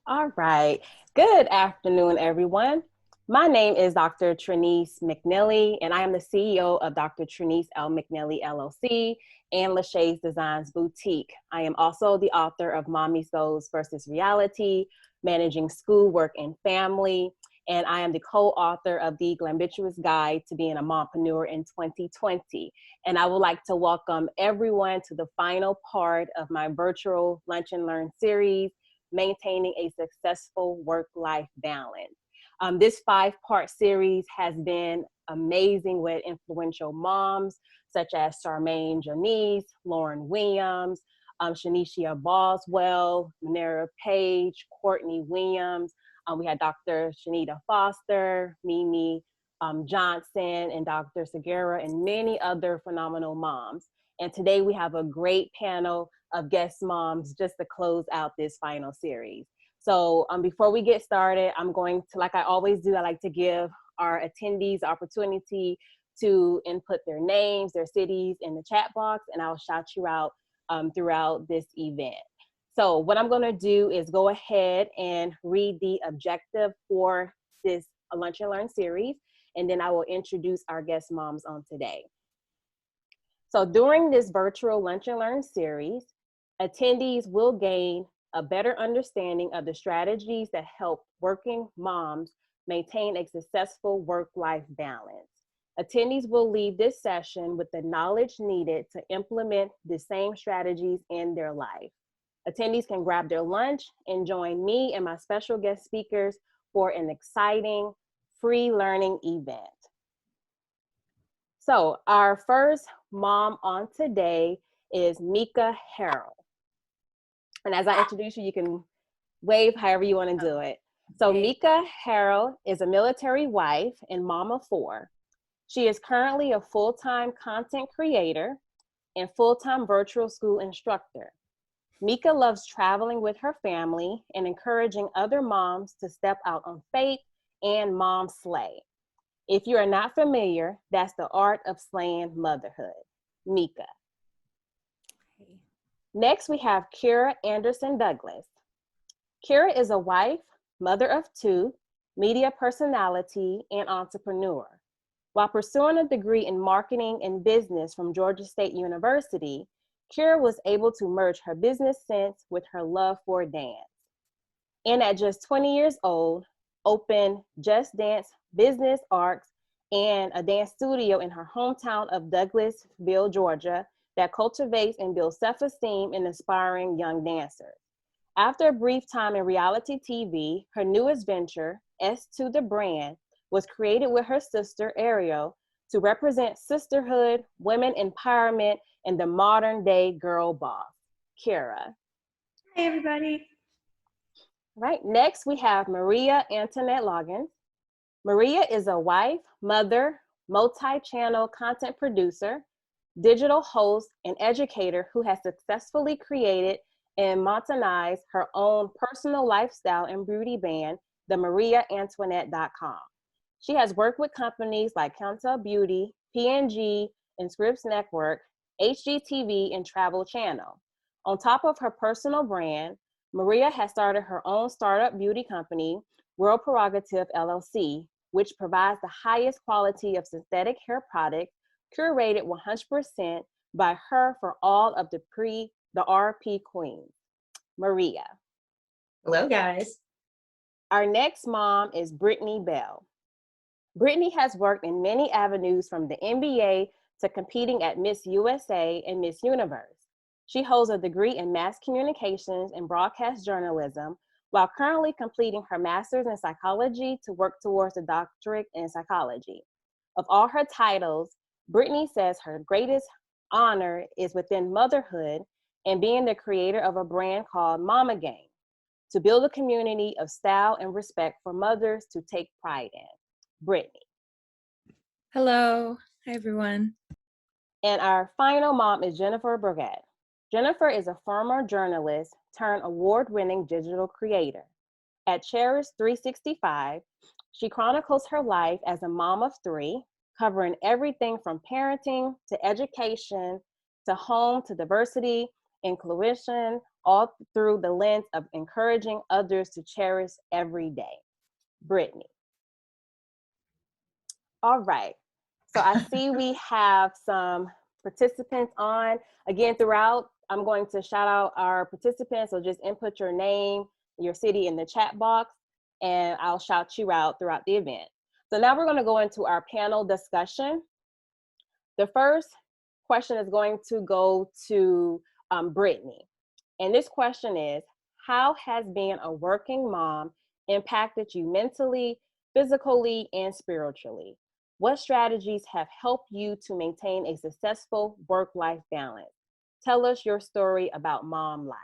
All right. Good afternoon, everyone. My name is Dr. Trenese McNealy, and I am the CEO of Dr. Trenese L. McNealy LLC and Lachey's Designs Boutique. I am also the author of Mommy's Goals versus Reality, Managing School, Work, and Family, and I am the co-author of the Glambituous Guide to Being a Mompreneur in 2020. And I would like to welcome everyone to the final part of my virtual Lunch and Learn series, Maintaining a Successful Work-Life Balance. This 5-part series has been amazing with influential moms such as Charmaine Janice, Lauren Williams, Shanicia Boswell, Manera Page, Courtney Williams. We had Dr. Shanita Foster, Mimi Johnson, and Dr. Segura, and many other phenomenal moms. And today we have a great panel of guest moms just to close out this final series. So before we get started, I'm going to, like I always do, I like to give our attendees opportunity to input their names, their cities in the chat box, and I'll shout you out throughout this event. So what I'm gonna do is go ahead and read the objective for this Lunch and Learn series, and then I will introduce our guest moms on today. So during this virtual Lunch and Learn series, attendees will gain a better understanding of the strategies that help working moms maintain a successful work-life balance. Attendees will leave this session with the knowledge needed to implement the same strategies in their life. Attendees can grab their lunch and join me and my special guest speakers for an exciting free learning event. So our first mom on today is Mika Harrell. And as I introduce you, you can wave however you want to do it. So Mika Harrell is a military wife and mom of 4. She is currently a full-time content creator and full-time virtual school instructor. Mika loves traveling with her family and encouraging other moms to step out on faith and mom slay. If you are not familiar, that's the art of slaying motherhood. Mika. Next, we have Kierra Anderson Douglas. Kierra is a wife, mother of 2, media personality, and entrepreneur. While pursuing a degree in marketing and business from Georgia State University, Kierra was able to merge her business sense with her love for dance. And at just 20 years old, opened Just Dance Business Arts and a dance studio in her hometown of Douglasville, Georgia, that cultivates and builds self-esteem in inspiring young dancers. After a brief time in reality TV, her newest venture, S2 The Brand, was created with her sister, Ariel, to represent sisterhood, women empowerment, and the modern day girl boss. Kierra. Hi, everybody. Right, next we have Maria Antoinette Loggins. Maria is a wife, mother, multi-channel content producer, digital host, and educator who has successfully created and monetized her own personal lifestyle and beauty brand, themariaantoinette.com. She has worked with companies like Cantel Beauty, P&G, and Scripps Network, HGTV, and Travel Channel. On top of her personal brand, Maria has started her own startup beauty company, World Prerogative LLC, which provides the highest quality of synthetic hair products curated 100% by her for all of the RP queens. Maria. Hello, guys. Our next mom is Brittany Bell. Brittany has worked in many avenues from the NBA to competing at Miss USA and Miss Universe. She holds a degree in mass communications and broadcast journalism while currently completing her master's in psychology to work towards a doctorate in psychology. Of all her titles, Brittany says her greatest honor is within motherhood and being the creator of a brand called Mama Game, to build a community of style and respect for mothers to take pride in. Brittany. Hello. Hi, everyone. And our final mom is Jennifer Burgett. Jennifer is a former journalist turned award-winning digital creator. At Cherish 365, she chronicles her life as a mom of 3, covering everything from parenting to education to home to diversity, inclusion, all through the lens of encouraging others to cherish every day. Brittany. All right. So I see we have some participants on. Again, throughout, I'm going to shout out our participants. So just input your name, your city in the chat box, and I'll shout you out throughout the event. So now we're going to go into our panel discussion. The first question is going to go to Brittany. And this question is, how has being a working mom impacted you mentally, physically, and spiritually? What strategies have helped you to maintain a successful work-life balance? Tell us your story about mom life.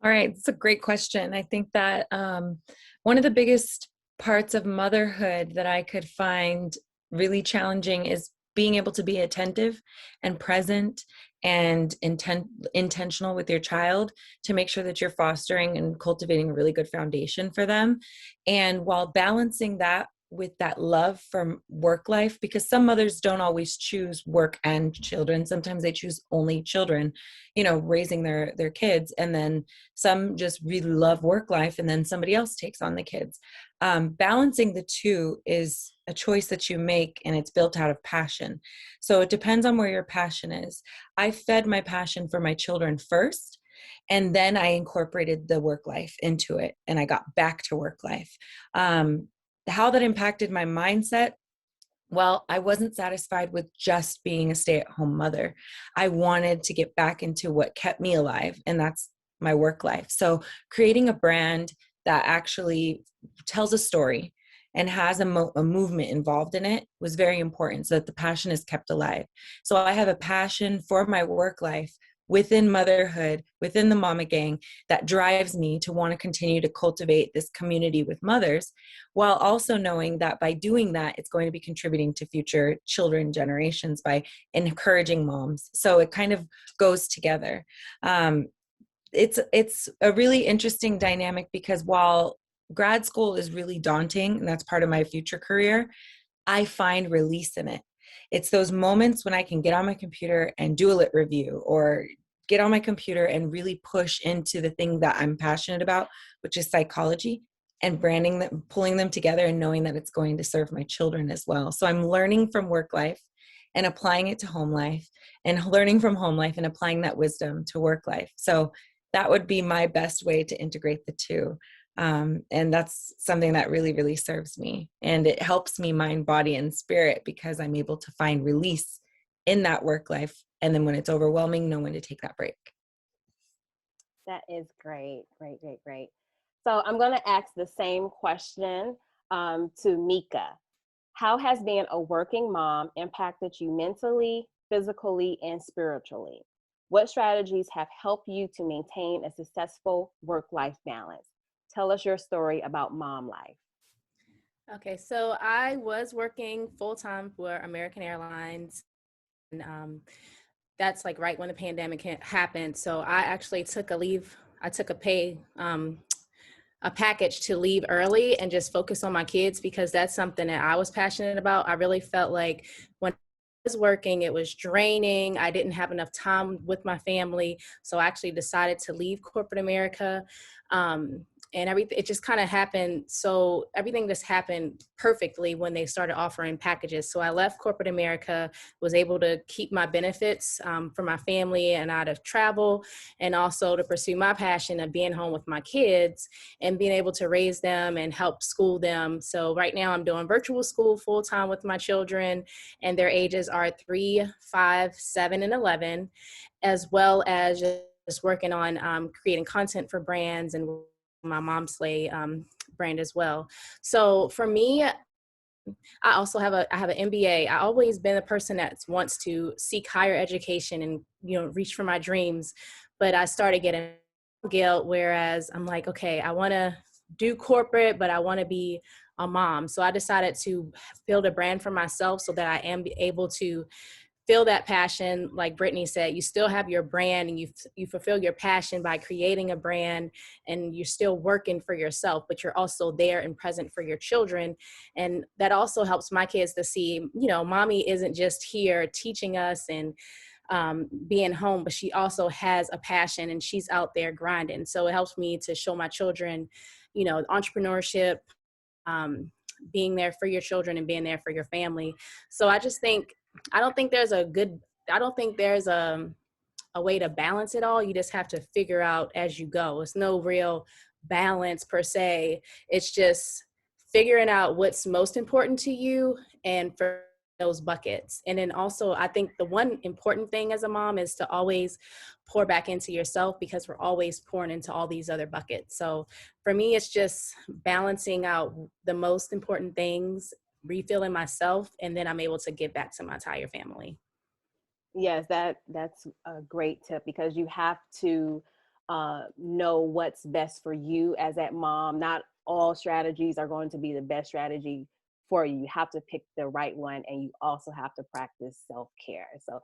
All right, it's a great question. I think that one of the biggest parts of motherhood that I could find really challenging is being able to be attentive and present and intentional with your child to make sure that you're fostering and cultivating a really good foundation for them. And while balancing that with that love for work life, because some mothers don't always choose work and children. Sometimes they choose only children, raising their kids. And then some just really love work life, and then somebody else takes on the kids. Balancing the two is a choice that you make, and it's built out of passion. So it depends on where your passion is. I fed my passion for my children first, and then I incorporated the work life into it, and I got back to work life. How that impacted my mindset? Well, I wasn't satisfied with just being a stay-at-home mother. I wanted to get back into what kept me alive, and that's my work life. So creating a brand that actually tells a story and has a movement involved in it was very important, so that the passion is kept alive. So I have a passion for my work life within motherhood, within the Mama Gang, that drives me to want to continue to cultivate this community with mothers, while also knowing that by doing that, it's going to be contributing to future children generations by encouraging moms. So it kind of goes together. It's a really interesting dynamic, because while grad school is really daunting, and that's part of my future career, I find release in it. It's those moments when I can get on my computer and do a lit review, or get on my computer and really push into the thing that I'm passionate about, which is psychology, and branding them, pulling them together, and knowing that it's going to serve my children as well. So I'm learning from work life and applying it to home life, and learning from home life and applying that wisdom to work life. So that would be my best way to integrate the two. And that's something that really, really serves me. And it helps me mind, body, and spirit, because I'm able to find release in that work life. And then when it's overwhelming, know when to take that break. That is great, great, great, great. So I'm going to ask the same question to Mika. How has being a working mom impacted you mentally, physically, and spiritually? What strategies have helped you to maintain a successful work-life balance? Tell us your story about mom life. Okay, so I was working full-time for American Airlines, and that's like right when the pandemic happened. So I actually took a leave. I took a package to leave early and just focus on my kids, because that's something that I was passionate about. I really felt like when I was working, it was draining. I didn't have enough time with my family. So I actually decided to leave corporate America. And everything, it just kind of happened. So everything just happened perfectly when they started offering packages. So I left corporate America, was able to keep my benefits for my family and out of travel, and also to pursue my passion of being home with my kids and being able to raise them and help school them. So right now I'm doing virtual school full time with my children, and their ages are 3, 5, 7, and 11, as well as just working on creating content for brands and my Mom Slay brand as well. So for me, I also have an MBA. I always been a person that wants to seek higher education and reach for my dreams, but I started getting guilt. Whereas I'm like, okay, I want to do corporate, but I want to be a mom. So I decided to build a brand for myself so that I am able to feel that passion. Like Brittany said, you still have your brand, and you fulfill your passion by creating a brand, and you're still working for yourself, but you're also there and present for your children. And that also helps my kids to see, mommy isn't just here teaching us and being home, but she also has a passion and she's out there grinding. So it helps me to show my children, entrepreneurship, being there for your children and being there for your family. So I just think, I don't think there's a way to balance it all. You just have to figure out as you go. It's no real balance per se. It's just figuring out what's most important to you and for those buckets. And then also, I think the one important thing as a mom is to always pour back into yourself, because we're always pouring into all these other buckets. So for me, it's just balancing out the most important things, refilling myself, and then I'm able to give back to my entire family. Yes, that's a great tip, because you have to know what's best for you as that mom. Not all strategies are going to be the best strategy for you. You have to pick the right one, and you also have to practice self-care. So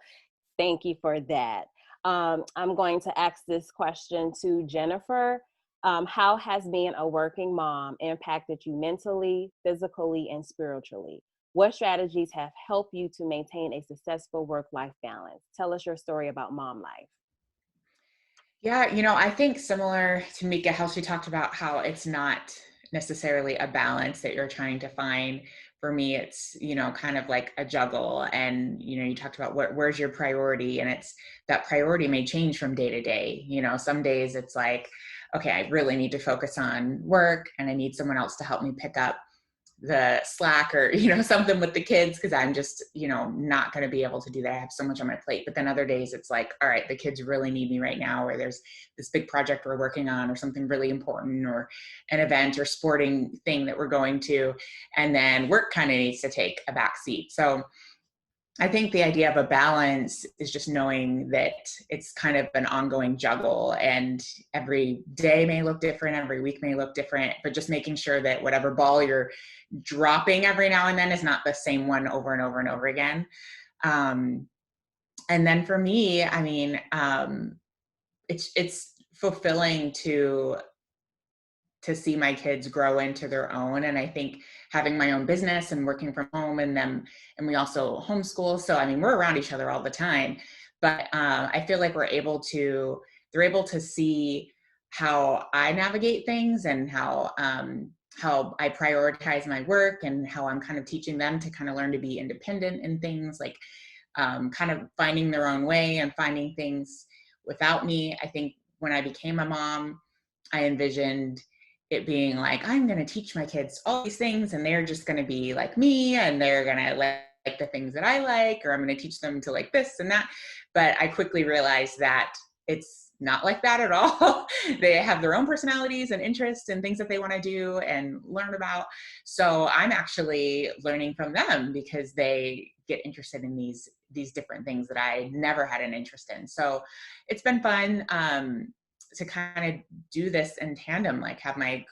thank you for that. I'm going to ask this question to Jennifer. How has being a working mom impacted you mentally, physically, and spiritually? What strategies have helped you to maintain a successful work-life balance? Tell us your story about mom life. Yeah, I think similar to Mika, how she talked about how it's not necessarily a balance that you're trying to find. For me, it's, kind of like a juggle. And, you talked about where's your priority, and it's that priority may change from day to day. Some days it's like, okay, I really need to focus on work and I need someone else to help me pick up the slack or, something with the kids, because I'm just, not going to be able to do that. I have so much on my plate. But then other days it's like, all right, the kids really need me right now, or there's this big project we're working on, or something really important, or an event or sporting thing that we're going to. And then work kind of needs to take a back seat. So I think the idea of a balance is just knowing that it's kind of an ongoing juggle, and every day may look different, every week may look different, but just making sure that whatever ball you're dropping every now and then is not the same one over and over and over again. And then for me, I mean, it's fulfilling to see my kids grow into their own. And I think having my own business and working from home, and we also homeschool. So, I mean, we're around each other all the time, but I feel like they're able to see how I navigate things, and how I prioritize my work, and how I'm kind of teaching them to kind of learn to be independent in things, like kind of finding their own way and finding things without me. I think when I became a mom, I envisioned it being like, I'm going to teach my kids all these things, and they're just going to be like me, and they're going to like the things that I like, or I'm going to teach them to like this and that. But I quickly realized that it's not like that at all. They have their own personalities and interests and things that they want to do and learn about. So I'm actually learning from them, because they get interested in these different things that I never had an interest in. So it's been fun to kind of do this in tandem, like have my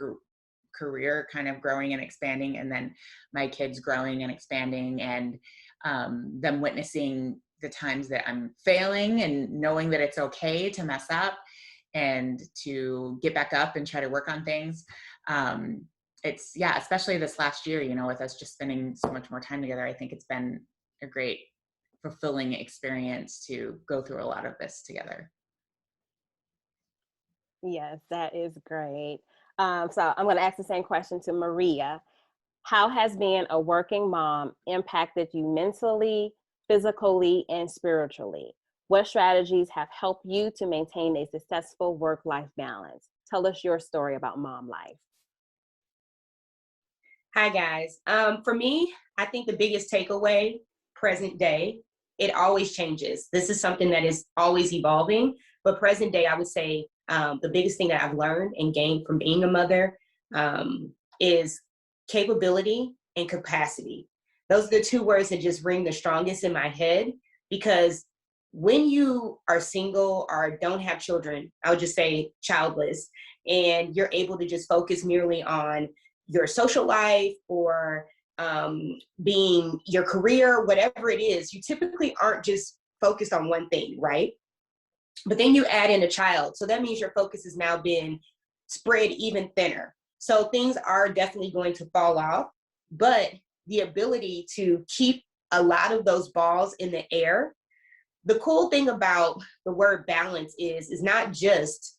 career kind of growing and expanding, and then my kids growing and expanding, and them witnessing the times that I'm failing, and knowing that it's okay to mess up and to get back up and try to work on things. It's, especially this last year, with us just spending so much more time together, I think it's been a great, fulfilling experience to go through a lot of this together. Yes, that is great. So I'm going to ask the same question to Maria. How has being a working mom impacted you mentally, physically, and spiritually? What strategies have helped you to maintain a successful work-life balance? Tell us your story about mom life. Hi, guys. For me, I think the biggest takeaway, present day, it always changes. This is something that is always evolving, but present day, I would say the biggest thing that I've learned and gained from being a mother is capability and capacity. Those are the two words that just ring the strongest in my head, because when you are single or don't have children, I would just say childless, and you're able to just focus merely on your social life or being your career, whatever it is, you typically aren't just focused on one thing, right? But then you add in a child. So that means your focus has now been spread even thinner. So things are definitely going to fall off, but the ability to keep a lot of those balls in the air the cool thing about the word balance is not just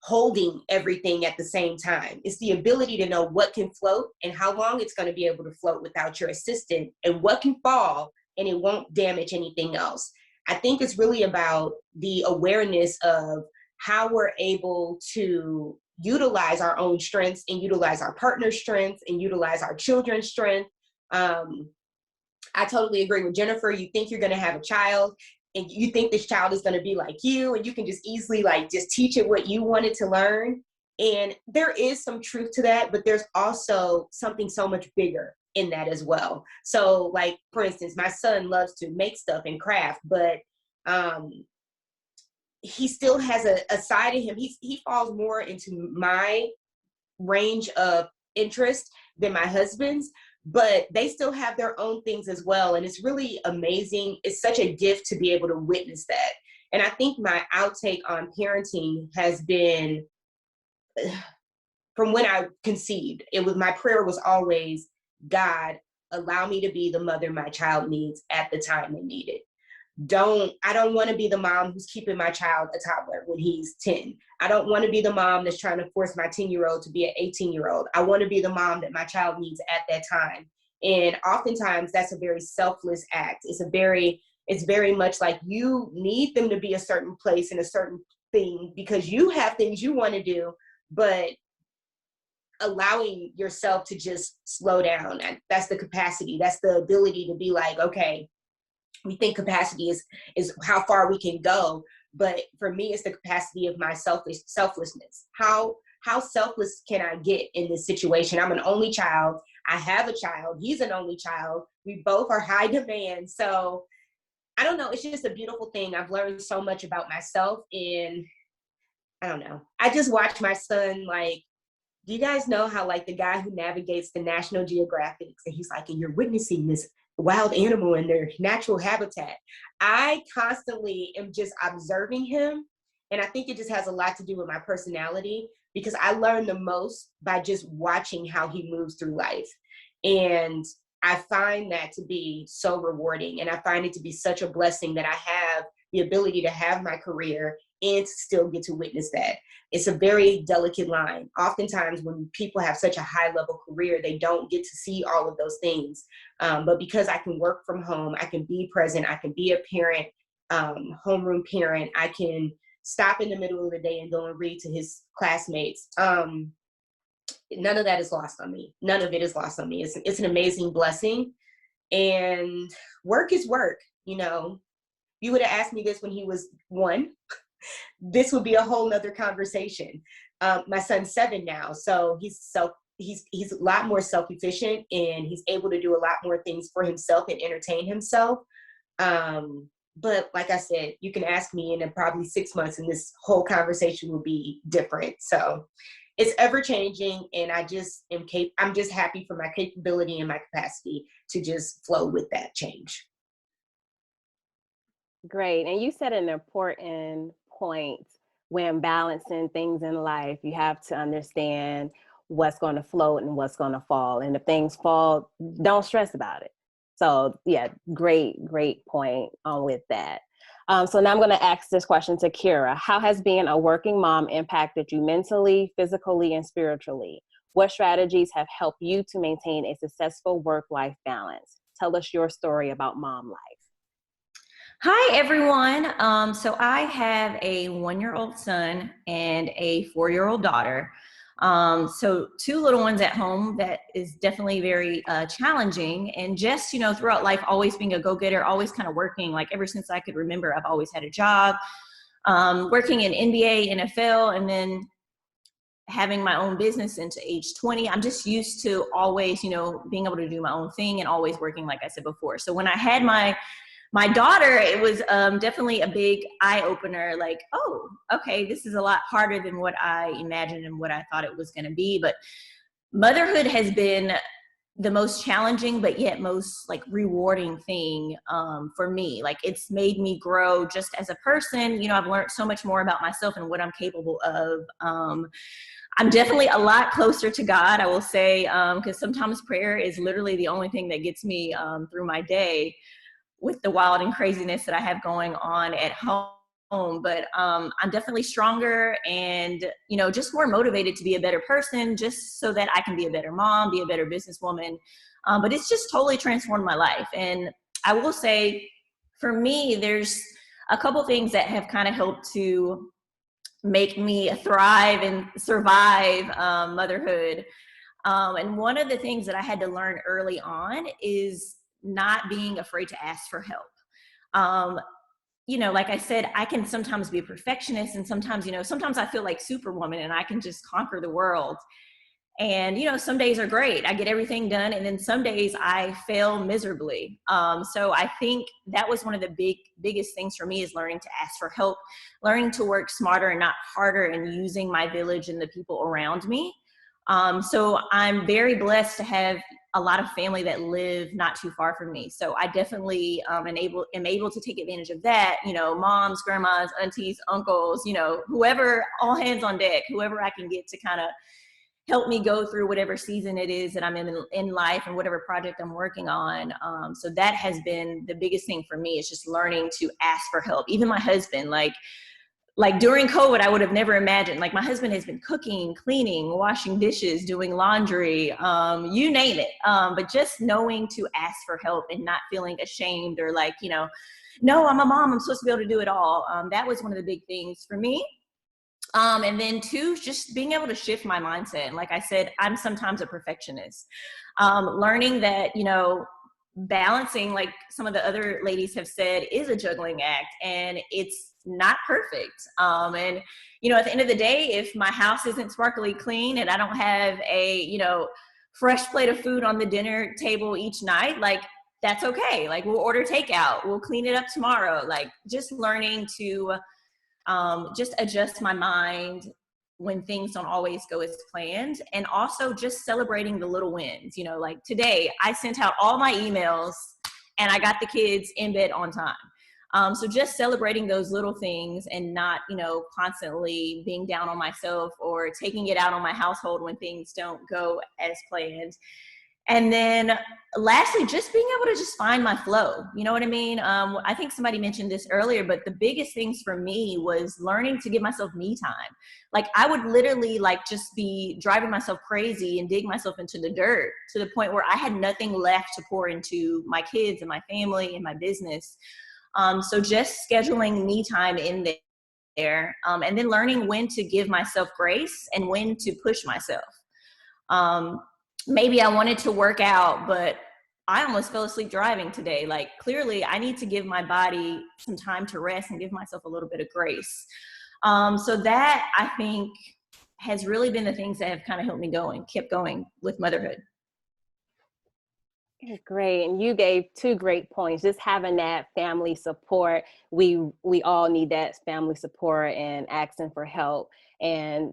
holding everything at the same time. It's the ability to know what can float and how long it's going to be able to float without your assistant, and what can fall and it won't damage anything else. I think it's really about the awareness of how we're able to utilize our own strengths and utilize our partner's strengths and utilize our children's strength. I totally agree with Jennifer. You think you're going to have a child and you think this child is going to be like you, and you can just easily like just teach it what you wanted to learn. And there is some truth to that, but there's also something so much bigger in that as well. So like, for instance, my son loves to make stuff and craft, but he still has a side of him. He falls more into my range of interest than my husband's, but they still have their own things as well. And it's really amazing. It's such a gift to be able to witness that. And I think my outtake on parenting has been, from when I conceived, my prayer was always, God, allow me to be the mother my child needs at the time they need it. I don't want to be the mom who's keeping my child a toddler when he's 10. I don't want to be the mom that's trying to force my 10-year-old to be an 18-year-old. I want to be the mom that my child needs at that time. And oftentimes that's a very selfless act. It's very much like you need them to be a certain place in a certain thing because you have things you want to do, but allowing yourself to just slow down. That's the capacity. That's the ability to be like, okay, we think capacity is how far we can go. But for me, it's the capacity of my selflessness. How selfless can I get in this situation? I'm an only child. I have a child. He's an only child. We both are high demand. So I don't know. It's just a beautiful thing. I've learned so much about myself. And I don't know. I just watch my son, like, do you guys know how like the guy who navigates the National Geographics, and he's like, and you're witnessing this wild animal in their natural habitat. I constantly am just observing him. And I think it just has a lot to do with my personality, because I learn the most by just watching how he moves through life. And I find that to be so rewarding. And I find it to be such a blessing that I have the ability to have my career and to still get to witness that. It's a very delicate line. Oftentimes when people have such a high level career, they don't get to see all of those things. But because I can work from home, I can be present, I can be a parent, homeroom parent, I can stop in the middle of the day and go and read to his classmates. None of that is lost on me. None of it is lost on me. It's an amazing blessing. And work is work, you know. You would have asked me this when he was 1. This would be a whole nother conversation. My son's 7 now, so he's a lot more self-efficient, and he's able to do a lot more things for himself and entertain himself. But like I said, you can ask me in probably 6 months and this whole conversation will be different. So it's ever changing, and I'm just happy for my capability and my capacity to just flow with that change. Great. And you said an important point: when balancing things in life, you have to understand what's going to float and what's going to fall. And if things fall, don't stress about it. So yeah, great point with that. So now I'm going to ask this question to Kierra. How has being a working mom impacted you mentally, physically, and spiritually? What strategies have helped you to maintain a successful work-life balance? Tell us your story about mom life. Hi, everyone. So I have a 1-year-old son and a 4-year-old daughter. So 2 little ones at home. That is definitely very challenging. And just, throughout life, always being a go-getter, always kind of working. Like ever since I could remember, I've always had a job, working in NBA, NFL, and then having my own business into age 20. I'm just used to always, being able to do my own thing and always working, like I said before. So when I had my daughter, it was definitely a big eye-opener, like, oh, okay, this is a lot harder than what I imagined and what I thought it was going to be. But motherhood has been the most challenging, but yet most rewarding thing for me. Like, it's made me grow just as a person. I've learned so much more about myself and what I'm capable of. I'm definitely a lot closer to God, I will say, because sometimes prayer is literally the only thing that gets me through my day. with the wild and craziness that I have going on at home. But I'm definitely stronger and, you know, just more motivated to be a better person, just so that I can be a better mom, be a better businesswoman. But it's just totally transformed my life. And I will say, for me, there's a couple things that have kind of helped to make me thrive and survive motherhood. And one of the things that I had to learn early on is not being afraid to ask for help. You know, like I said, I can sometimes be a perfectionist, and sometimes, you know, sometimes I feel like Superwoman and I can just conquer the world. And, you know, some days are great. I get everything done. And then some days I fail miserably. So I think that was one of the biggest things for me, is learning to ask for help, learning to work smarter and not harder, and using my village and the people around me. So I'm very blessed to have a lot of family that live not too far from me. So I definitely am able to take advantage of that. You know, moms, grandmas, aunties, uncles, you know, whoever, all hands on deck, whoever I can get to kind of help me go through whatever season it is that I'm in life and whatever project I'm working on. So that has been the biggest thing for me, is just learning to ask for help. Even my husband, like during COVID, I would have never imagined, like my husband has been cooking, cleaning, washing dishes, doing laundry, you name it. But just knowing to ask for help and not feeling ashamed or like, you know, no, I'm a mom, I'm supposed to be able to do it all. That was one of the big things for me. And then two, just being able to shift my mindset. Like I said, I'm sometimes a perfectionist. Learning that, you know, balancing, like some of the other ladies have said, is a juggling act, and it's not perfect. And, you know, at the end of the day, if my house isn't sparkly clean and I don't have a, you know, fresh plate of food on the dinner table each night, like that's okay. Like we'll order takeout, we'll clean it up tomorrow. Like just learning to just adjust my mind when things don't always go as planned. And also just celebrating the little wins. You know, like today I sent out all my emails and I got the kids in bed on time. So just celebrating those little things and not, you know, constantly being down on myself or taking it out on my household when things don't go as planned. And then lastly, just being able to just find my flow. You know what I mean? I think somebody mentioned this earlier, but the biggest things for me was learning to give myself me time. Like I would literally like just be driving myself crazy and dig myself into the dirt to the point where I had nothing left to pour into my kids and my family and my business. So just scheduling me time in there, and then learning when to give myself grace and when to push myself. Maybe I wanted to work out, but I almost fell asleep driving today. Like clearly I need to give my body some time to rest and give myself a little bit of grace. So that I think has really been the things that have kind of helped me kept going with motherhood. Great. And you gave two great points. Just having that family support. We all need that family support and asking for help. And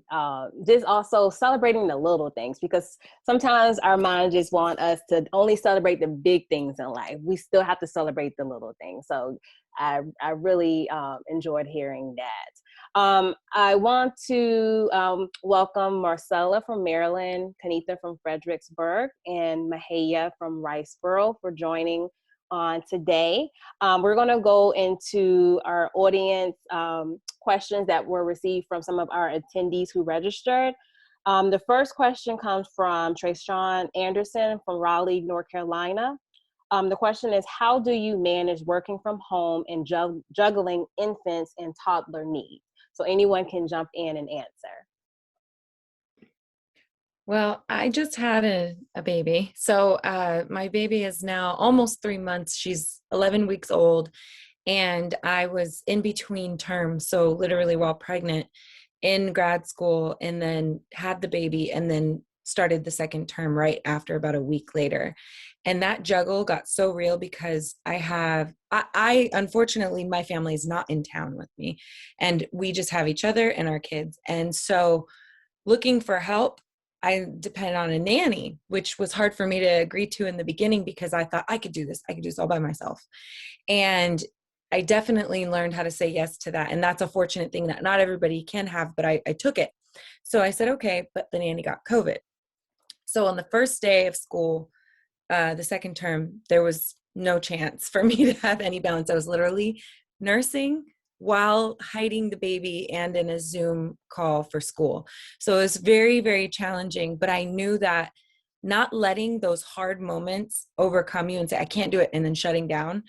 just also celebrating the little things, because sometimes our minds just want us to only celebrate the big things in life. We still have to celebrate the little things. So I really enjoyed hearing that. I want to welcome Marcella from Maryland, Kanitha from Fredericksburg, and Mahaya from Riceboro for joining on today. We're going to go into our audience questions that were received from some of our attendees who registered. The first question comes from Trayshawn Anderson from Raleigh, North Carolina. The question is, how do you manage working from home and juggling infants and toddler needs? So anyone can jump in and answer. Well, I just had a baby. So my baby is now almost 3 months. She's 11 weeks old. And I was in between terms. So literally while pregnant in grad school, and then had the baby, and then started the second term right after, about a week later. And that juggle got so real because I unfortunately, my family is not in town with me, and we just have each other and our kids. And so looking for help, I depended on a nanny, which was hard for me to agree to in the beginning because I thought I could do this all by myself. And I definitely learned how to say yes to that. And that's a fortunate thing that not everybody can have, but I took it. So I said, okay, but the nanny got COVID. So on the first day of school, the second term, there was no chance for me to have any balance. I was literally nursing while hiding the baby and in a Zoom call for school. So it was very, very challenging, but I knew that not letting those hard moments overcome you and say, I can't do it, and then shutting down,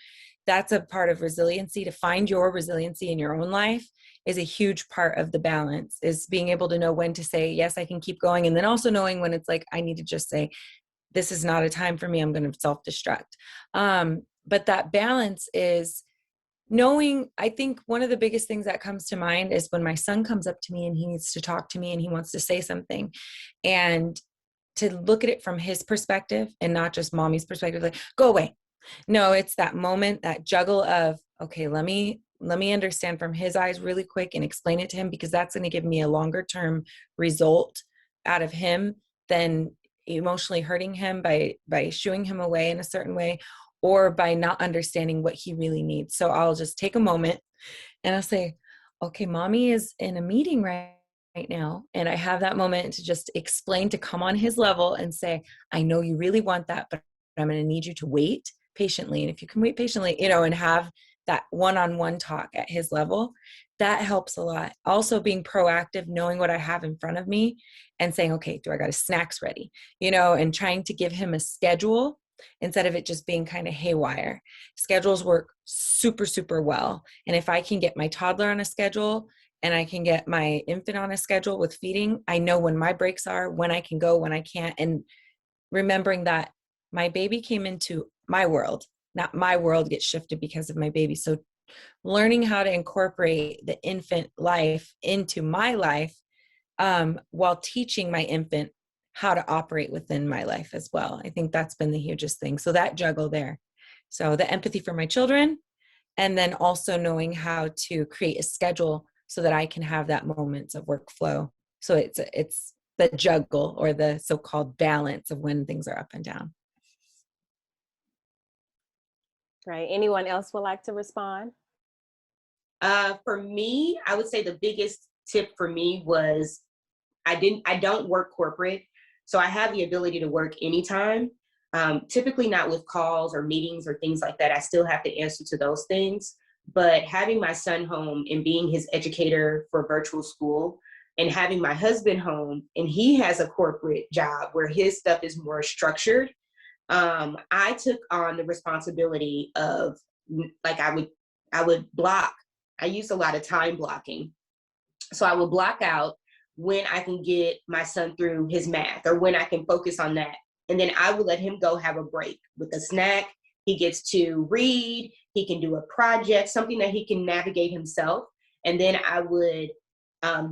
that's a part of resiliency. To find your resiliency in your own life is a huge part of the balance, is being able to know when to say, yes, I can keep going. And then also knowing when it's like, I need to just say, this is not a time for me, I'm going to self-destruct. But that balance is knowing, I think one of the biggest things that comes to mind is when my son comes up to me and he needs to talk to me and he wants to say something, and to look at it from his perspective and not just mommy's perspective, like, go away. No, it's that moment, that juggle of, okay, let me understand from his eyes really quick and explain it to him, because that's going to give me a longer term result out of him than emotionally hurting him by shooing him away in a certain way, or by not understanding what he really needs. So I'll just take a moment and I'll say, okay, mommy is in a meeting right now. And I have that moment to just explain, to come on his level and say, I know you really want that, but I'm going to need you to wait patiently. And if you can wait patiently, and have that one-on-one talk at his level, that helps a lot. Also being proactive, knowing what I have in front of me and saying, okay, do I got his snacks ready? And trying to give him a schedule instead of it just being kind of haywire. Schedules work super, super well. And if I can get my toddler on a schedule and I can get my infant on a schedule with feeding, I know when my breaks are, when I can go, when I can't. And remembering that my baby came into my world, not my world gets shifted because of my baby. So learning how to incorporate the infant life into my life, while teaching my infant how to operate within my life as well. I think that's been the hugest thing. So that juggle there. So the empathy for my children, and then also knowing how to create a schedule so that I can have that moments of workflow. So it's the juggle, or the so-called balance of when things are up and down. Right. Anyone else would like to respond? For me, I would say the biggest tip for me was I don't work corporate, so I have the ability to work anytime. Typically not with calls or meetings or things like that. I still have to answer to those things. But having my son home and being his educator for virtual school, and having my husband home, and he has a corporate job where his stuff is more structured, I took on the responsibility of, like, I would block. I used a lot of time blocking. So I would block out when I can get my son through his math, or when I can focus on that. And then I would let him go have a break with a snack. He gets to read, he can do a project, something that he can navigate himself. And then I would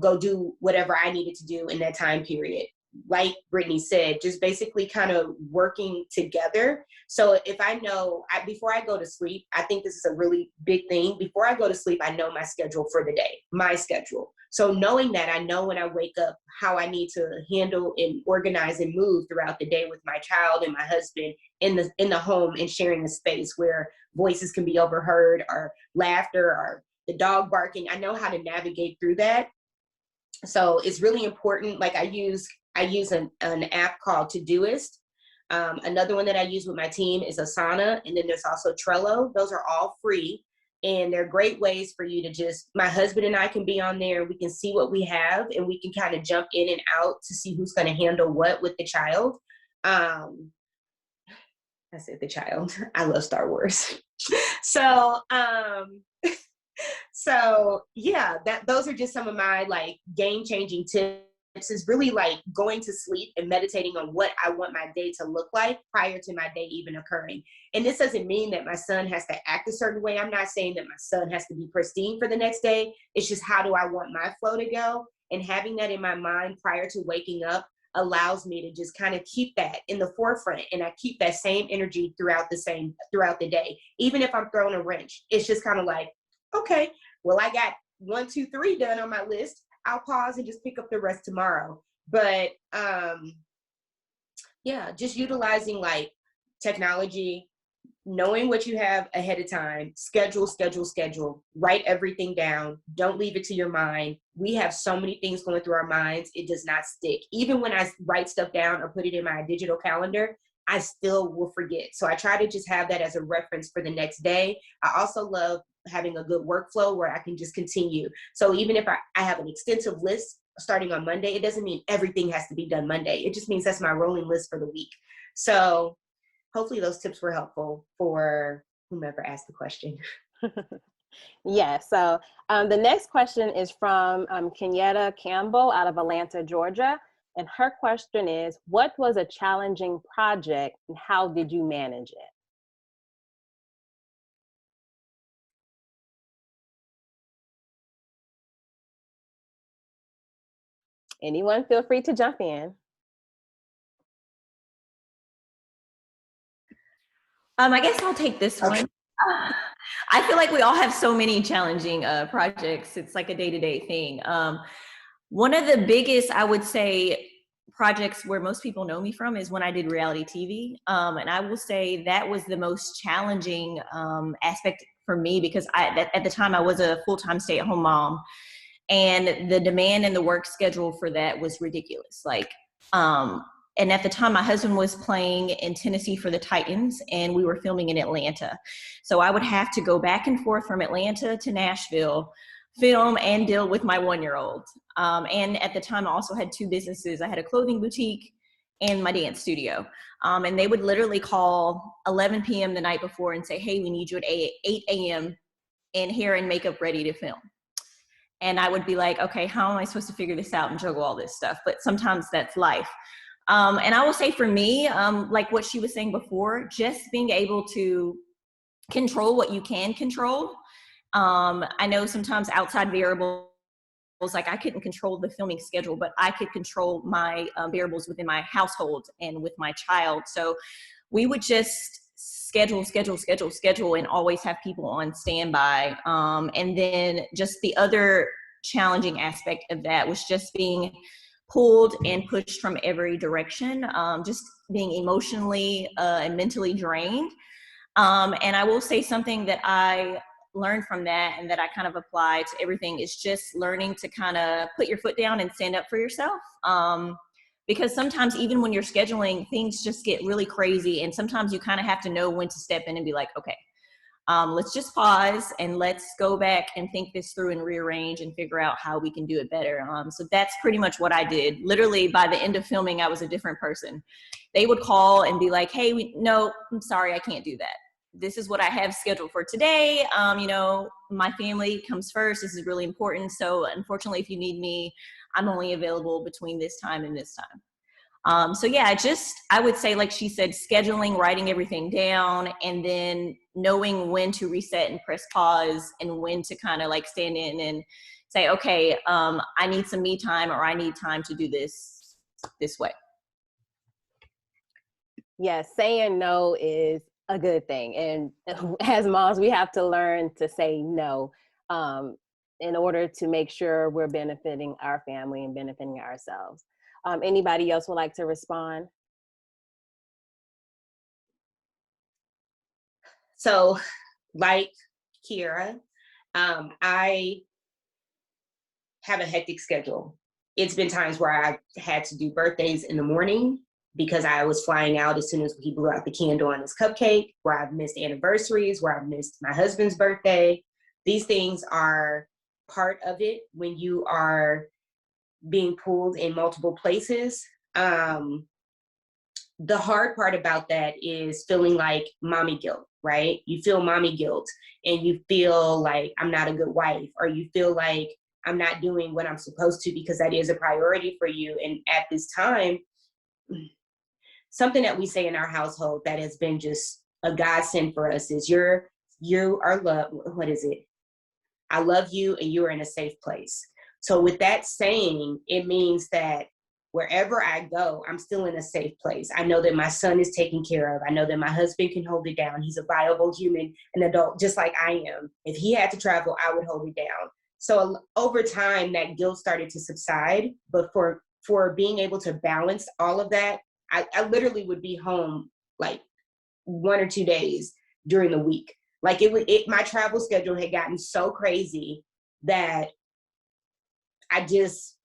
go do whatever I needed to do in that time period. Like Brittany said, just basically kind of working together. So if I know, before I go to sleep, I think this is a really big thing. Before I go to sleep, I know my schedule for the day, my schedule. So knowing that, I know when I wake up how I need to handle and organize and move throughout the day with my child and my husband in the home, and sharing a space where voices can be overheard, or laughter, or the dog barking. I know how to navigate through that. So it's really important. Like I use an app called Todoist. Another one that I use with my team is Asana. And then there's also Trello. Those are all free. And they're great ways for you to just, my husband and I can be on there. We can see what we have, and we can kind of jump in and out to see who's going to handle what with the child. I said the child. I love Star Wars. So yeah, those are just some of my like game-changing tips. Is really like going to sleep and meditating on what I want my day to look like prior to my day even occurring. And this doesn't mean that my son has to act a certain way. I'm not saying that my son has to be pristine for the next day. It's just, how do I want my flow to go? And having that in my mind prior to waking up allows me to just kind of keep that in the forefront, and I keep that same energy throughout the day. Even if I'm throwing a wrench, it's just kind of like, okay, well, I got 1, 2, 3 done on my list. I'll pause and just pick up the rest tomorrow. But yeah, just utilizing like technology, knowing what you have ahead of time, schedule, write everything down. Don't leave it to your mind. We have so many things going through our minds. It does not stick. Even when I write stuff down or put it in my digital calendar, I still will forget. So I try to just have that as a reference for the next day. I also love having a good workflow where I can just continue. So even if I have an extensive list starting on Monday, it doesn't mean everything has to be done Monday. It just means that's my rolling list for the week. So hopefully those tips were helpful for whomever asked the question. Yeah, so the next question is from Kierra Campbell out of Atlanta, Georgia. And her question is, what was a challenging project and how did you manage it? Anyone feel free to jump in. I guess I'll take this one. I feel like we all have so many challenging projects. It's like a day-to-day thing. One of the biggest, I would say, projects where most people know me from is when I did reality TV. And I will say that was the most challenging aspect for me because at the time I was a full-time stay-at-home mom. And the demand and the work schedule for that was ridiculous. And at the time, my husband was playing in Tennessee for the Titans, and we were filming in Atlanta. So I would have to go back and forth from Atlanta to Nashville, film and deal with my 1-year-old. And at the time, I also had 2 businesses. I had a clothing boutique and my dance studio. And they would literally call 11 p.m. the night before and say, hey, we need you at 8 a.m. in hair and makeup ready to film. And I would be like, okay, how am I supposed to figure this out and juggle all this stuff? But sometimes that's life. And I will say for me, like what she was saying before, just being able to control what you can control. I know sometimes outside variables, like I couldn't control the filming schedule, but I could control my variables within my household and with my child. So we would just schedule, and always have people on standby. And then just the other challenging aspect of that was just being pulled and pushed from every direction, just being emotionally and mentally drained. And I will say something that I learned from that and that I kind of apply to everything is just learning to kind of put your foot down and stand up for yourself. Because sometimes even when you're scheduling, things just get really crazy. And sometimes you kind of have to know when to step in and be like, okay, let's just pause and let's go back and think this through and rearrange and figure out how we can do it better. So that's pretty much what I did. Literally by the end of filming, I was a different person. They would call and be like, hey, no, I'm sorry, I can't do that. This is what I have scheduled for today. My family comes first. This is really important. So unfortunately, if you need me, I'm only available between this time and this time. So yeah, I would say, like she said, scheduling, writing everything down, and then knowing when to reset and press pause and when to kind of like stand in and say, okay, I need some me time, or I need time to do this way. Yes, saying no is a good thing. And as moms, we have to learn to say no in order to make sure we're benefiting our family and benefiting ourselves. Anybody else would like to respond? So like Kierra, I have a hectic schedule. It's been times where I had to do birthdays in the morning because I was flying out as soon as he blew out the candle on his cupcake, where I've missed anniversaries, where I've missed my husband's birthday. These things are part of it when you are being pulled in multiple places. The hard part about that is feeling like mommy guilt, right? You feel mommy guilt and you feel like I'm not a good wife, or you feel like I'm not doing what I'm supposed to because that is a priority for you. And at this time, something that we say in our household that has been just a godsend for us is you are loved. What is it? I love you and you are in a safe place. So with that saying, it means that wherever I go, I'm still in a safe place. I know that my son is taken care of. I know that my husband can hold it down. He's a viable human, an adult, just like I am. If he had to travel, I would hold it down. So over time, that guilt started to subside. But for being able to balance all of that, I literally would be home like 1 or 2 days during the week. Like my travel schedule had gotten so crazy that I just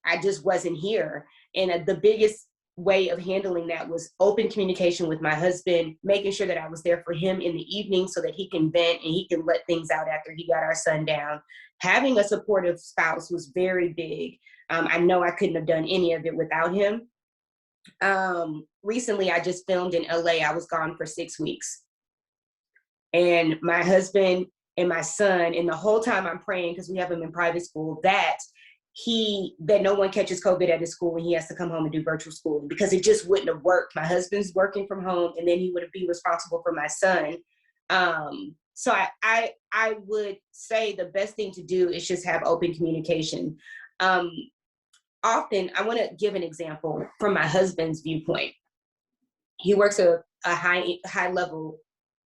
wasn't here. And the biggest way of handling that was open communication with my husband, making sure that I was there for him in the evening so that he can vent and he can let things out after he got our son down. Having a supportive spouse was very big. I know I couldn't have done any of it without him. Recently, I just filmed in LA. I was gone for 6 weeks. And my husband and my son, and the whole time I'm praying, because we have him in private school, that no one catches COVID at his school when he has to come home and do virtual schooling, because it just wouldn't have worked. My husband's working from home, and then he would be responsible for my son. So I would say the best thing to do is just have open communication. Often, I want to give an example from my husband's viewpoint. He works a high level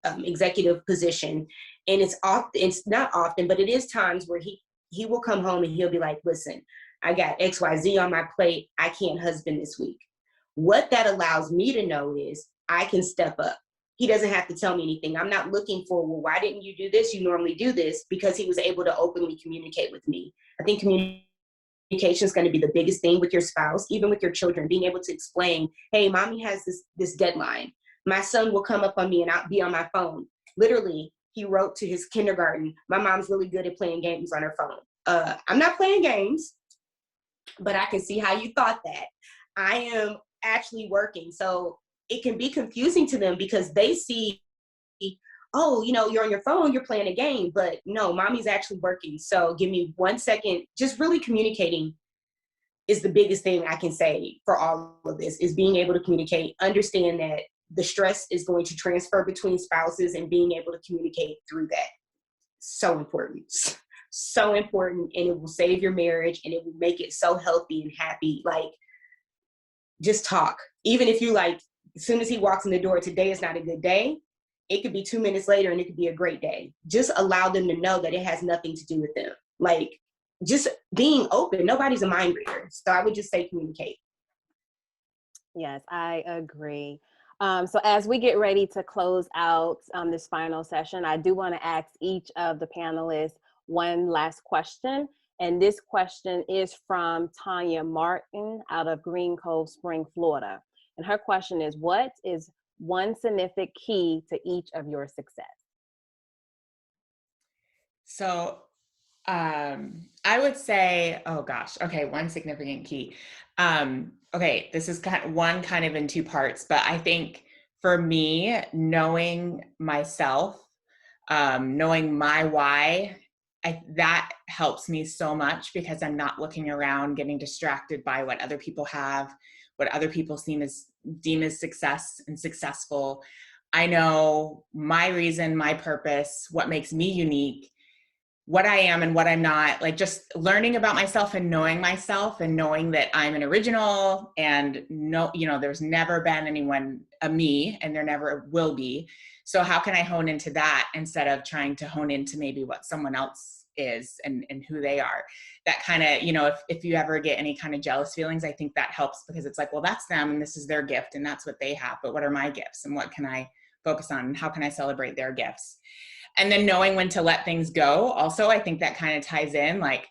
executive position, and it's not often, but it is times where he will come home and he'll be like, listen, I got XYZ on my plate. I can't husband this week. What that allows me to know is I can step up. He doesn't have to tell me anything. I'm not looking for, well, why didn't you do this? You normally do this, because he was able to openly communicate with me. I think communication is going to be the biggest thing with your spouse, even with your children, being able to explain, hey, mommy has this deadline. My son will come up on me and I'll be on my phone. Literally, he wrote to his kindergarten, my mom's really good at playing games on her phone. I'm not playing games, but I can see how you thought that. I am actually working. So it can be confusing to them because they see, oh, you're on your phone, you're playing a game, but no, mommy's actually working. So give me 1 second. Just really communicating is the biggest thing I can say for all of this, is being able to communicate, understand that the stress is going to transfer between spouses, and being able to communicate through that. So important. So important. And it will save your marriage, and it will make it so healthy and happy. Like, just talk. Even if you as soon as he walks in the door, today is not a good day, it could be 2 minutes later and it could be a great day. Just allow them to know that it has nothing to do with them. Like, just being open. Nobody's a mind reader. So I would just say communicate. Yes, I agree. So as we get ready to close out this final session, I do want to ask each of the panelists one last question. And this question is from Tanya Martin out of Green Cove Spring, Florida. And her question is, what is one significant key to each of your success? So I would say, one significant key. Okay, this is kind of in two parts, but I think for me, knowing myself, knowing my why, that helps me so much, because I'm not looking around getting distracted by what other people have, what other people deem as success and successful. I know my reason, my purpose, what makes me unique, what I am and what I'm not. Like, just learning about myself and knowing that I'm an original, and there's never been anyone a me, and there never will be. So how can I hone into that instead of trying to hone into maybe what someone else is and who they are? That kind of, if you ever get any kind of jealous feelings, I think that helps, because it's like, well, that's them and this is their gift and that's what they have, but what are my gifts and what can I focus on and how can I celebrate their gifts? And then knowing when to let things go. Also, I think that kind of ties in, like,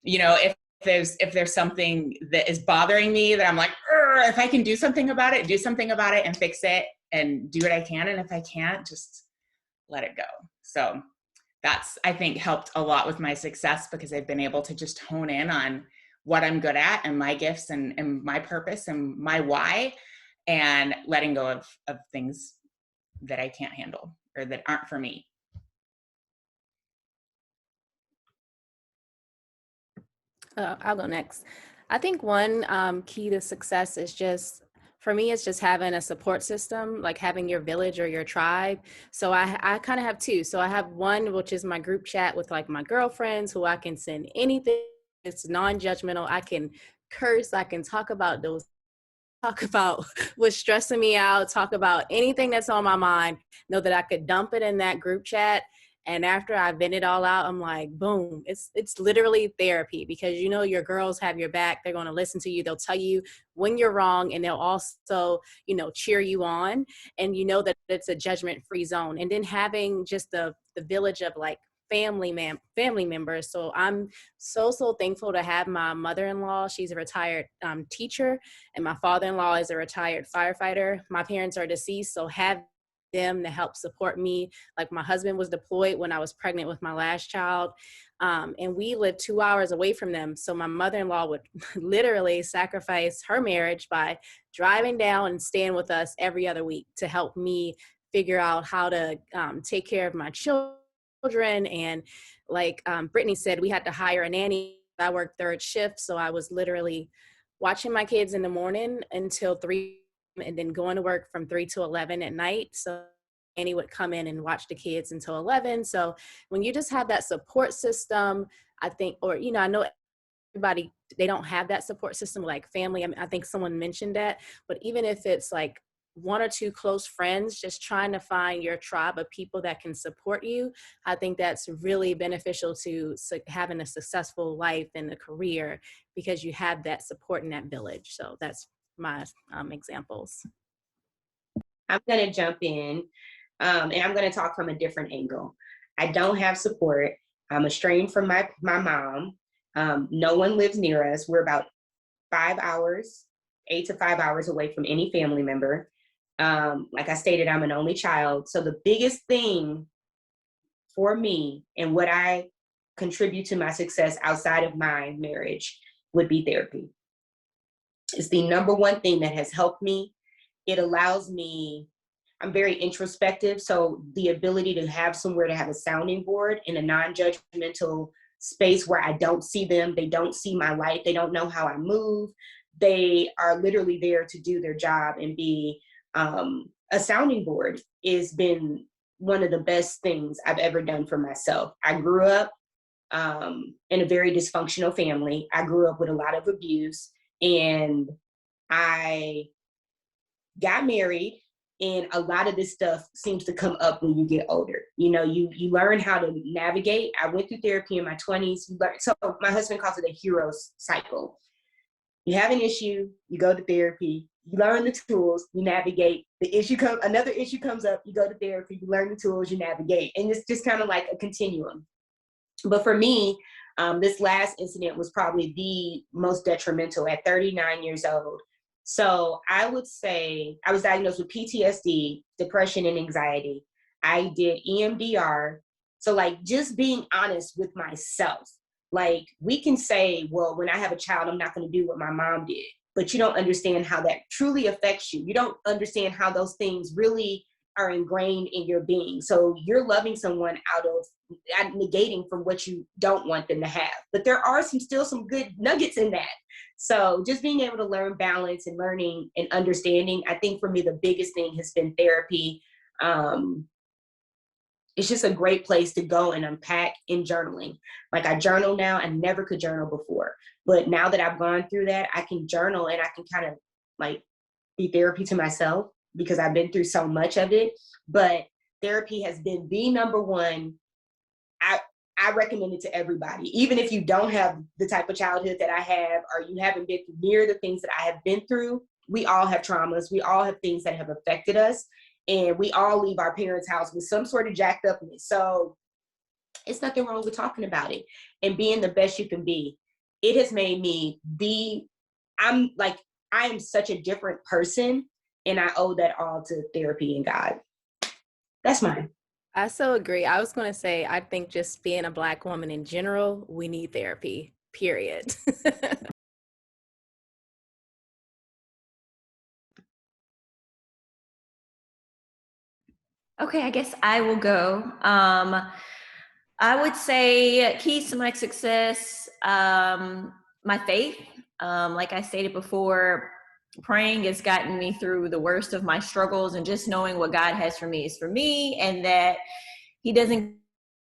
if there's something that is bothering me that I'm like, if I can do something about it and fix it and do what I can. And if I can't, just let it go. So that's, I think, helped a lot with my success, because I've been able to just hone in on what I'm good at and my gifts and my purpose and my why, and letting go of things that I can't handle or that aren't for me. I'll go next. I think one key to success is just, for me, it's just having a support system, like having your village or your tribe. So I kind of have two. So I have one, which is my group chat with like my girlfriends, who I can send anything. It's non-judgmental. I can curse. I can talk about what's stressing me out, talk about anything that's on my mind, know that I could dump it in that group chat. And after I vent it all out, I'm like, boom, it's literally therapy, because your girls have your back. They're going to listen to you. They'll tell you when you're wrong, and they'll also, cheer you on, and that it's a judgment-free zone. And then having just the village of like family members. So I'm so thankful to have my mother-in-law. She's a retired teacher, and my father-in-law is a retired firefighter. My parents are deceased, so have them to help support me. Like, my husband was deployed when I was pregnant with my last child, and we lived 2 hours away from them. So my mother-in-law would literally sacrifice her marriage by driving down and staying with us every other week to help me figure out how to take care of my children. And like Brittany said, we had to hire a nanny. I worked third shift, so I was literally watching my kids in the morning until 3, and then going to work from 3 to 11 at night. So Annie would come in and watch the kids until 11. So when you just have that support system, I think, or, you know, I know everybody, they don't have that support system like family. I mean, I think someone mentioned that, but even if it's like 1 or 2 close friends, just trying to find your tribe of people that can support you, I think that's really beneficial to having a successful life and a career, because you have that support in that village. So that's my examples. I'm going to jump in, and I'm going to talk from a different angle. I don't have support. I'm estranged from my mom. No one lives near us. We're about 8 to 5 hours away from any family member. Like I stated, I'm an only child. So the biggest thing for me and what I contribute to my success outside of my marriage would be therapy. It's the number one thing that has helped me. It allows me, I'm very introspective, so the ability to have somewhere to have a sounding board in a non-judgmental space where I don't see them, they don't see my life, they don't know how I move. They are literally there to do their job and be a sounding board has been one of the best things I've ever done for myself. I grew up in a very dysfunctional family. I grew up with a lot of abuse, and I got married, and a lot of this stuff seems to come up when you get older. You know, you learn how to navigate. I went through therapy in my 20s. So my husband calls it a hero cycle. You have an issue, you go to therapy, you learn the tools, you navigate. Another issue comes up, you go to therapy, you learn the tools, you navigate. And it's just kind of like a continuum. But for me, this last incident was probably the most detrimental at 39 years old. So I would say I was diagnosed with PTSD, depression, and anxiety. I did EMDR. So like just being honest with myself. Like, we can say, well, when I have a child, I'm not going to do what my mom did, but you don't understand how that truly affects you. You don't understand how those things really are ingrained in your being. So you're loving someone out of negating from what you don't want them to have. But there are still some good nuggets in that. So just being able to learn balance and learning and understanding, I think for me, the biggest thing has been therapy. It's just a great place to go and unpack in journaling. Like, I journal now. I never could journal before. But now that I've gone through that, I can journal, and I can kind of like be therapy to myself because I've been through so much of it. But therapy has been the number one. I recommend it to everybody. Even if you don't have the type of childhood that I have, or you haven't been near the things that I have been through, we all have traumas. We all have things that have affected us. And we all leave our parents' house with some sort of jacked upness. So it's nothing wrong with talking about it and being the best you can be. It has made me I am such a different person, and I owe that all to therapy and God. That's mine. I so agree. I was going to say, I think just being a Black woman in general, we need therapy, period. Okay, I guess I will go. I would say keys to my success, my faith. Like I stated before, praying has gotten me through the worst of my struggles, and just knowing what God has for me is for me, and that He doesn't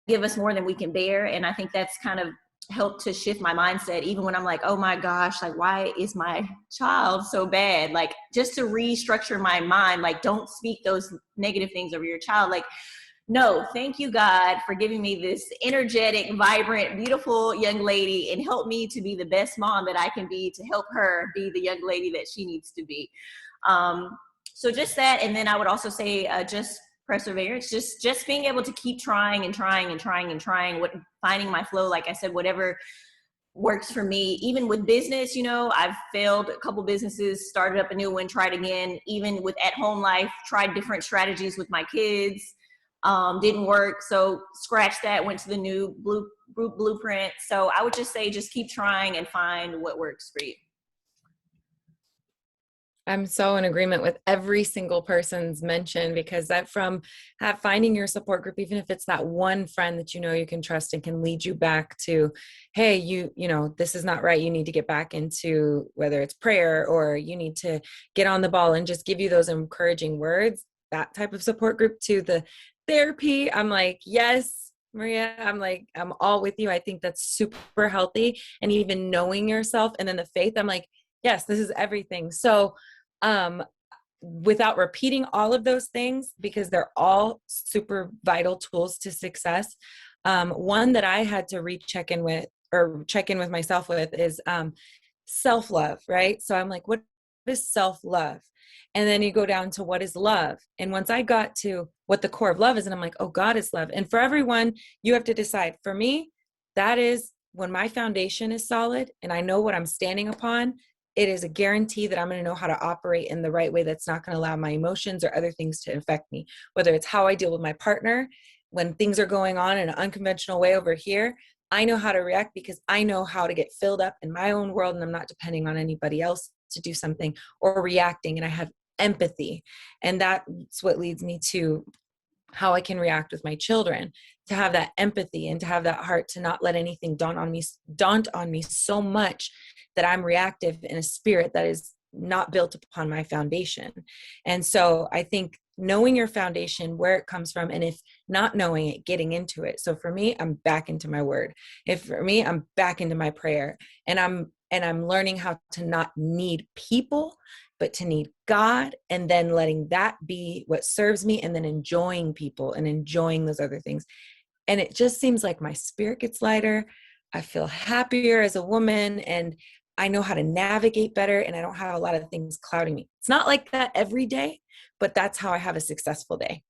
give us more than we can bear. And I think that's kind of helped to shift my mindset, even when I'm like, oh my gosh, like, why is my child so bad? Like, just to restructure my mind, like, don't speak those negative things over your child. Like, no, thank you, God, for giving me this energetic, vibrant, beautiful young lady, and help me to be the best mom that I can be, to help her be the young lady that she needs to be. So just that. And then I would also say just perseverance, just being able to keep trying and trying and trying and trying, finding my flow. Like I said, whatever works for me. Even with business, you know, I've failed a couple businesses, started up a new one, tried again. Even with at home life, tried different strategies with my kids, didn't work. So scratched that, went to the new group blueprint. So I would just say, just keep trying and find what works for you. I'm so in agreement with every single person's mention, because that from finding your support group, even if it's that one friend that you know you can trust and can lead you back to, hey, you know, this is not right. You need to get back into, whether it's prayer or you need to get on the ball, and just give you those encouraging words, that type of support group. To the therapy, I'm like, yes, Maria, I'm all with you. I think that's super healthy. And even knowing yourself, and then the faith, I'm like, yes, this is everything. So without repeating all of those things, because they're all super vital tools to success. One that I had to check in with myself with is self-love, right? So I'm like, what is self-love? And then you go down to what is love. And once I got to what the core of love is, and I'm like, oh, God is love. And for everyone, you have to decide. For me, that is when my foundation is solid and I know what I'm standing upon. It is a guarantee that I'm going to know how to operate in the right way that's not going to allow my emotions or other things to affect me, whether it's how I deal with my partner when things are going on in an unconventional way over here. I know how to react because I know how to get filled up in my own world, and I'm not depending on anybody else to do something or reacting, and I have empathy. And that's what leads me to how I can react with my children, to have that empathy and to have that heart to not let anything daunt on me so much that I'm reactive in a spirit that is not built upon my foundation. And so I think knowing your foundation, where it comes from, and if not knowing it, getting into it. So for me, I'm back into my word. If for me, I'm back into my prayer, and I'm learning how to not need people, but to need God, and then letting that be what serves me, and then enjoying people and enjoying those other things. And it just seems like my spirit gets lighter. I feel happier as a woman, and I know how to navigate better, and I don't have a lot of things clouding me. It's not like that every day, but that's how I have a successful day.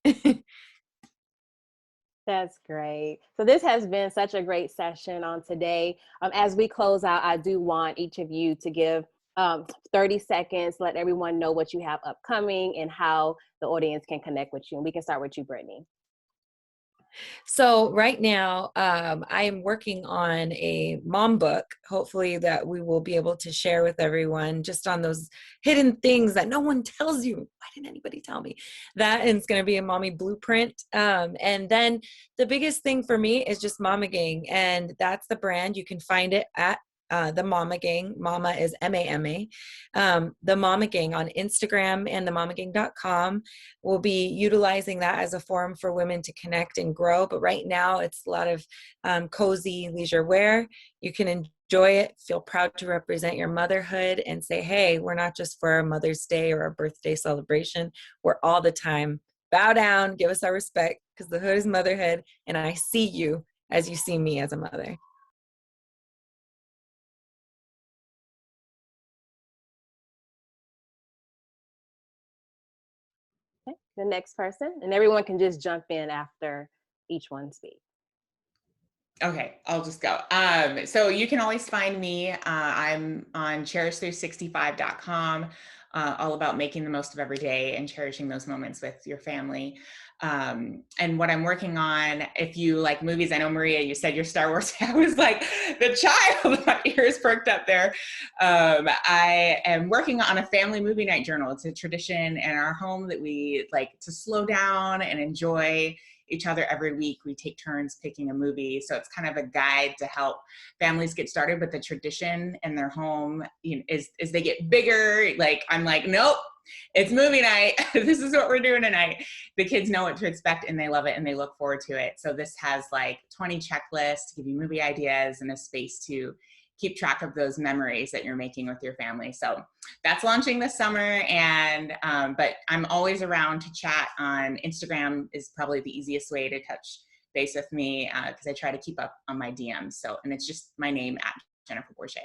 That's great. So this has been such a great session on today. As we close out, I do want each of you to give 30 seconds, let everyone know what you have upcoming and how the audience can connect with you. And we can start with you, Brittany. So right now, I am working on a mom book, hopefully that we will be able to share with everyone, just on those hidden things that no one tells you. Why didn't anybody tell me that? And it's going to be a mommy blueprint. And then the biggest thing for me is just Mama Gang. And that's the brand. You can find it at the Mama Gang. Mama is MAMA. The Mama Gang on Instagram and themamagang.com. We'll be utilizing that as a forum for women to connect and grow. But right now it's a lot of cozy leisure wear. You can enjoy it, feel proud to represent your motherhood, and say, hey, we're not just for a Mother's Day or a birthday celebration. We're all the time. Bow down, give us our respect, because the hood is motherhood, and I see you as you see me as a mother. Okay. The next person, and everyone can just jump in after each one speaks. Okay, I'll just go. So you can always find me. I'm on cherish365.com, all about making the most of every day and cherishing those moments with your family. And what I'm working on, if you like movies, I know Maria, you said your Star Wars, I was like the child, my ears perked up there. I am working on a family movie night journal. It's a tradition in our home that we like to slow down and enjoy each other every week. We take turns picking a movie. So it's kind of a guide to help families get started. But the tradition in their home, you know, is they get bigger. Like, I'm like, nope, it's movie night. This is what we're doing tonight. The kids know what to expect, and they love it, and they look forward to it. So this has like 20 checklists to give you movie ideas and a space to keep track of those memories that you're making with your family. So that's launching this summer. And, but I'm always around to chat. On Instagram is probably the easiest way to touch base with me, because I try to keep up on my DMs. So, and it's just my name at Jennifer Borget.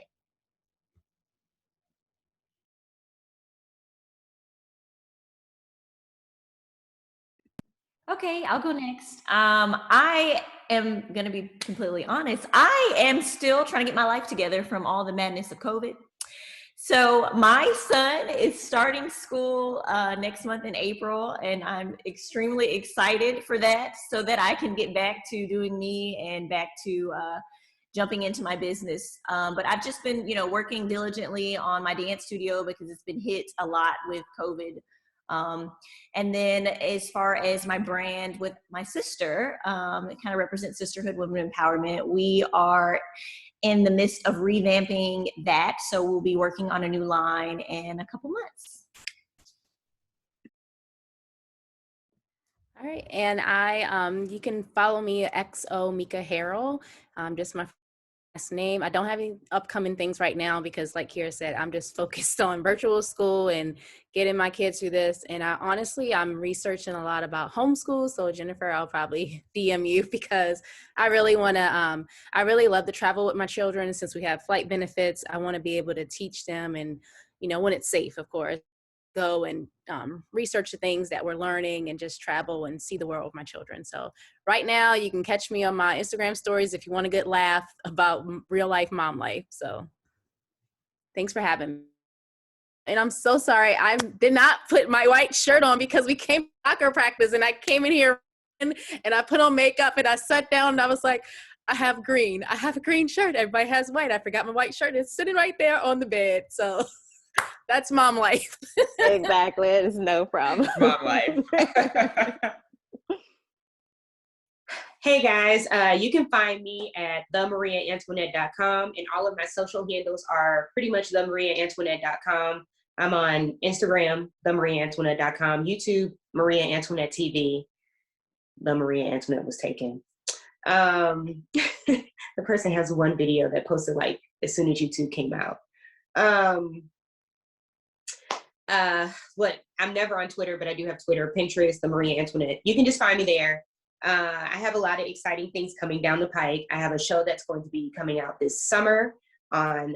Okay, I'll go next. I am going to be completely honest. I am still trying to get my life together from all the madness of COVID. So my son is starting school next month in April, and I'm extremely excited for that so that I can get back to doing me and back to jumping into my business. But I've just been, working diligently on my dance studio because it's been hit a lot with COVID. And then as far as my brand with my sister, it kind of represents sisterhood, women empowerment. We are in the midst of revamping that. So we'll be working on a new line in a couple months. All right, and you can follow me at Xomeka Harrell, just my last name. I don't have any upcoming things right now because, like Kierra said, I'm just focused on virtual school and getting my kids through this. And I'm researching a lot about homeschool. So Jennifer, I'll probably DM you because I really want to. I really love to travel with my children, and since we have flight benefits, I want to be able to teach them, and when it's safe, of course, go and research the things that we're learning and just travel and see the world with my children. So right now you can catch me on my Instagram stories if you want a good laugh about real life mom life. So thanks for having me. And I'm so sorry, I did not put my white shirt on because we came to soccer practice and I came in here and I put on makeup and I sat down and I was like, I have a green shirt. Everybody has white. I forgot my white shirt. It's sitting right there on the bed. So that's mom life. Exactly. It's no problem. Mom life. Hey guys, you can find me at themariaantoinette.com, and all of my social handles are pretty much themariaantoinette.com. I'm on Instagram, themariaantoinette.com, YouTube, Maria Antoinette TV. The Maria Antoinette was taken. The person has one video that posted like as soon as YouTube came out. I'm never on Twitter, but I do have Twitter, Pinterest, the Maria Antoinette. You can just find me there. I have a lot of exciting things coming down the pike. I have a show that's going to be coming out this summer on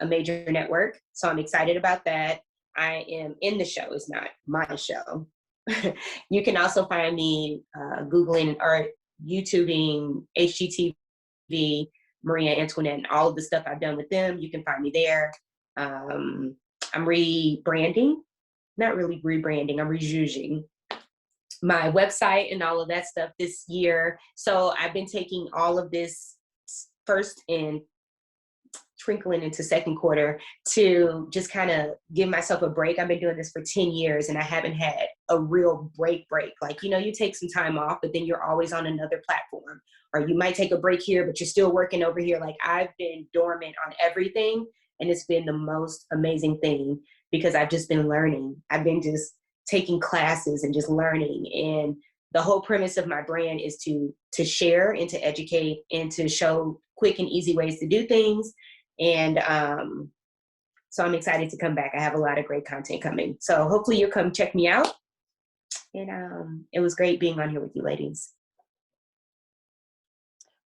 a major network. So I'm excited about that. I am in the show. It's not my show. You can also find me Googling or YouTubing HGTV, Maria Antoinette, and all of the stuff I've done with them. You can find me there. I'm rebranding, not really rebranding, I'm rejuging my website and all of that stuff this year. So I've been taking all of this first and trickling into second quarter to just kind of give myself a break. I've been doing this for 10 years and I haven't had a real break. Like, you take some time off, but then you're always on another platform, or you might take a break here, but you're still working over here. Like, I've been dormant on everything. And it's been the most amazing thing because I've just been learning. I've been just taking classes and just learning. And the whole premise of my brand is to share and to educate and to show quick and easy ways to do things. And so I'm excited to come back. I have a lot of great content coming. So hopefully you'll come check me out. And it was great being on here with you ladies.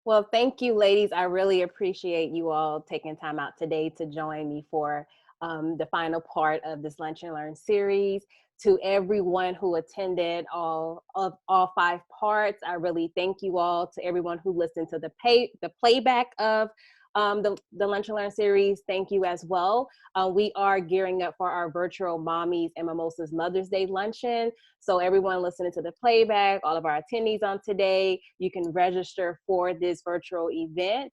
Well, thank you, ladies. I really appreciate you all taking time out today to join me for the final part of this Lunch and Learn series. To everyone who attended all 5 parts, I really thank you all. To everyone who listened to the playback of the Lunch and Learn series, thank you as well. We are gearing up for our virtual Mommies and Mimosas Mother's Day luncheon. So everyone listening to the playback, all of our attendees on today, you can register for this virtual event.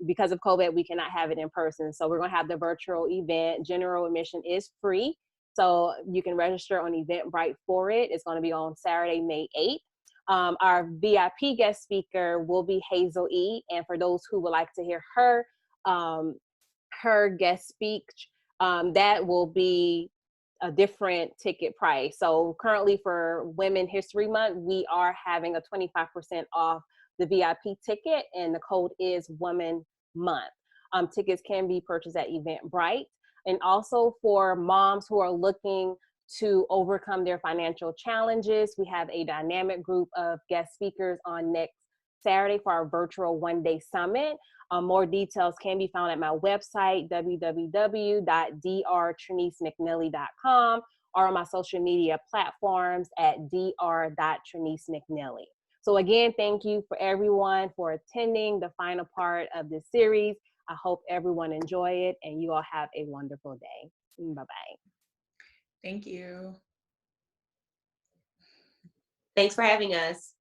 Because of COVID, we cannot have it in person. So we're gonna have the virtual event. General admission is free. So you can register on Eventbrite for it. It's gonna be on Saturday, May 8th. Our VIP guest speaker will be Hazel E. And for those who would like to hear her guest speak, that will be a different ticket price. So currently for Women History Month, we are having a 25% off the VIP ticket, and the code is Woman Month. Tickets can be purchased at Eventbrite. And also for moms who are looking to overcome their financial challenges, we have a dynamic group of guest speakers on next Saturday for our virtual one-day summit. More details can be found at my website, www.drtrenesemcnealy.com, or on my social media platforms at dr.trenesemcneely. So again, thank you for everyone for attending the final part of this series. I hope everyone enjoy it and you all have a wonderful day. Bye-bye. Thank you. Thanks for having us.